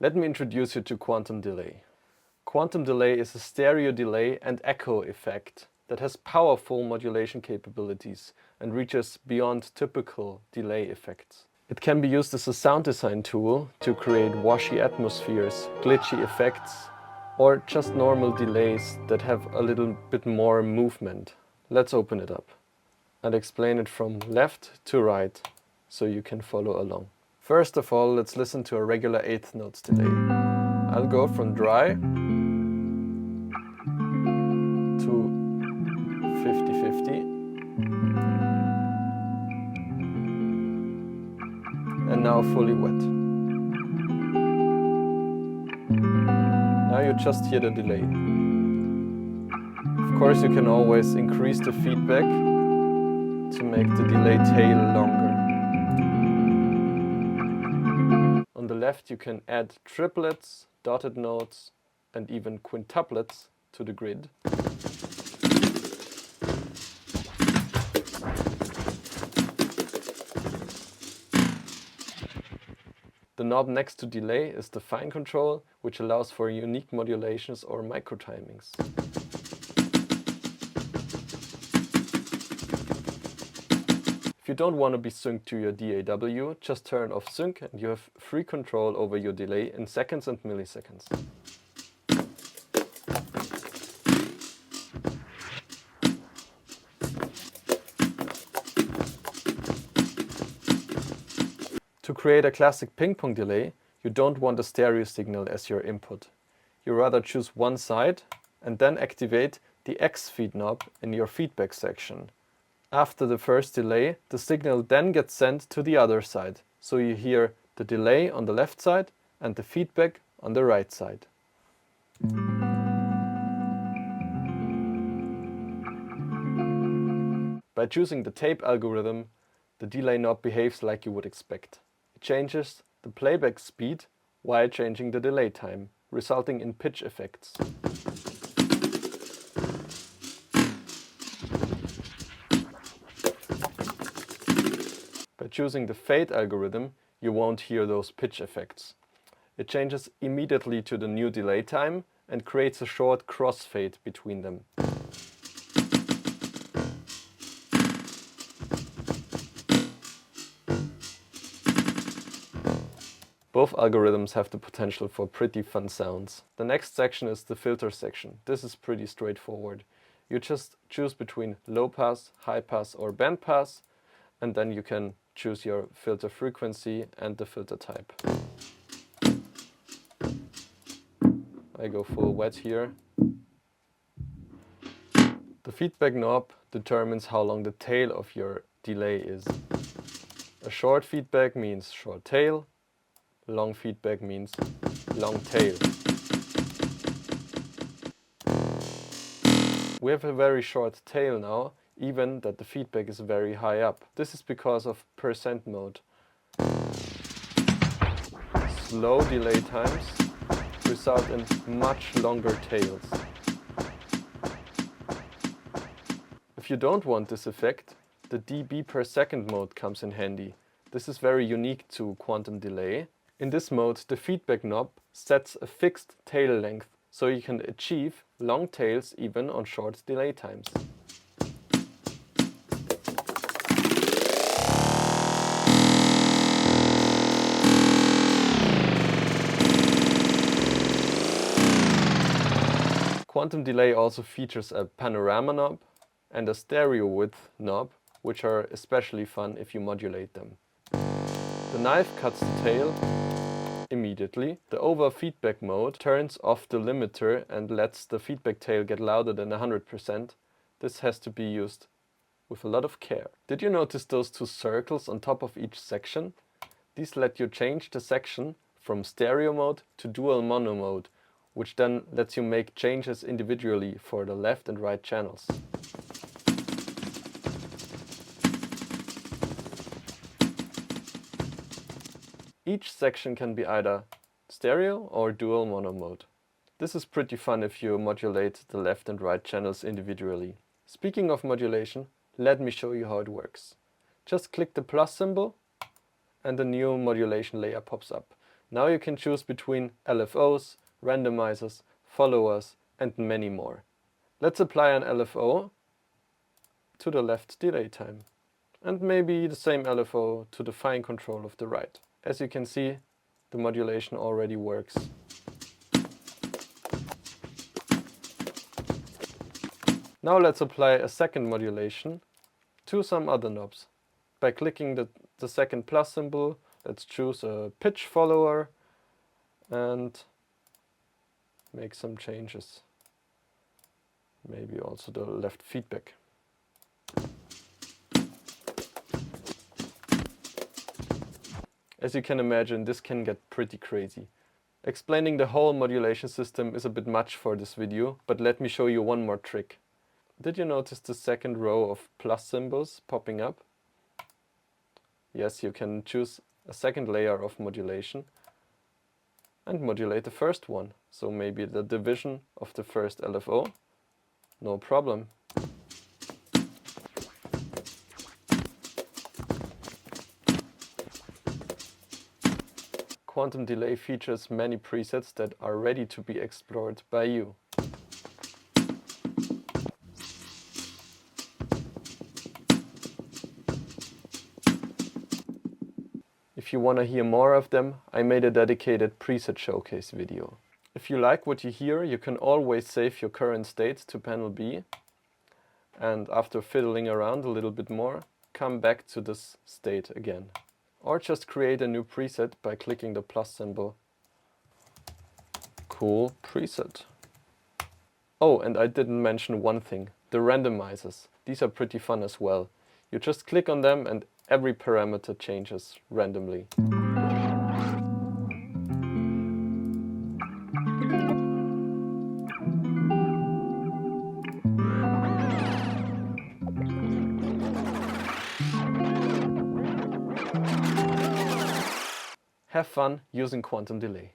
Let me introduce you to quantum delay. Quantum delay is a stereo delay and echo effect that has powerful modulation capabilities and reaches beyond typical delay effects. It can be used as a sound design tool to create washy atmospheres, glitchy effects, or just normal delays that have a little bit more movement. Let's open it up. I'll explain it from left to right so you can follow along. First of all, let's listen to a regular eighth notes delay. I'll go from dry to 50-50. And now fully wet. Now you just hear the delay. Of course, you can always increase the feedback to make the delay tail longer. On the left you can add triplets, dotted notes and even quintuplets to the grid. The knob next to delay is the fine control, which allows for unique modulations or microtimings. If you don't want to be synced to your DAW, just turn off sync and you have free control over your delay in seconds and milliseconds. To create a classic ping-pong delay, you don't want a stereo signal as your input. You rather choose one side and then activate the X feed knob in your feedback section. After the first delay, the signal then gets sent to the other side, so you hear the delay on the left side and the feedback on the right side. By choosing the tape algorithm, the delay knob behaves like you would expect. It changes the playback speed while changing the delay time, resulting in pitch effects. By choosing the fade algorithm, you won't hear those pitch effects. It changes immediately to the new delay time and creates a short crossfade between them. Both algorithms have the potential for pretty fun sounds. The next section is the filter section. This is pretty straightforward. You just choose between low pass, high pass or band pass, and then you can choose your filter frequency and the filter type. I go full wet here. The feedback knob determines how long the tail of your delay is. A short feedback means short tail, long feedback means long tail. We have a very short tail now, even that the feedback is very high up. This is because of percent mode. Slow delay times result in much longer tails. If you don't want this effect, the dB per second mode comes in handy. This is very unique to quantum delay. In this mode, the feedback knob sets a fixed tail length, so you can achieve long tails even on short delay times. Quantum delay also features a panorama knob and a stereo width knob, which are especially fun if you modulate them. The knife cuts the tail immediately. The over feedback mode turns off the limiter and lets the feedback tail get louder than 100%. This has to be used with a lot of care. Did you notice those two circles on top of each section? These let you change the section from stereo mode to dual mono mode, which then lets you make changes individually for the left and right channels. Each section can be either stereo or dual mono mode. This is pretty fun if you modulate the left and right channels individually. Speaking of modulation, let me show you how it works. Just click the plus symbol and the new modulation layer pops up. Now you can choose between LFOs, randomizers, followers, and many more. Let's apply an LFO to the left delay time, and maybe the same LFO to the fine control of the right. As you can see, the modulation already works. Now let's apply a second modulation to some other knobs. By clicking the second plus symbol, let's choose a pitch follower and make some changes. Maybe also the left feedback. As you can imagine, this can get pretty crazy. Explaining the whole modulation system is a bit much for this video, but let me show you one more trick. Did you notice the second row of plus symbols popping up? Yes, you can choose a second layer of modulation and modulate the first one. So maybe the division of the first LFO. No problem. Quantum delay features many presets that are ready to be explored by you. If you want to hear more of them, I made a dedicated preset showcase video. If you like what you hear, you can always save your current state to panel B, and after fiddling around a little bit more, come back to this state again. Or just create a new preset by clicking the plus symbol. Cool preset. Oh, and I didn't mention one thing, the randomizers. These are pretty fun as well. You just click on them and every parameter changes randomly. Have fun using quantum delay.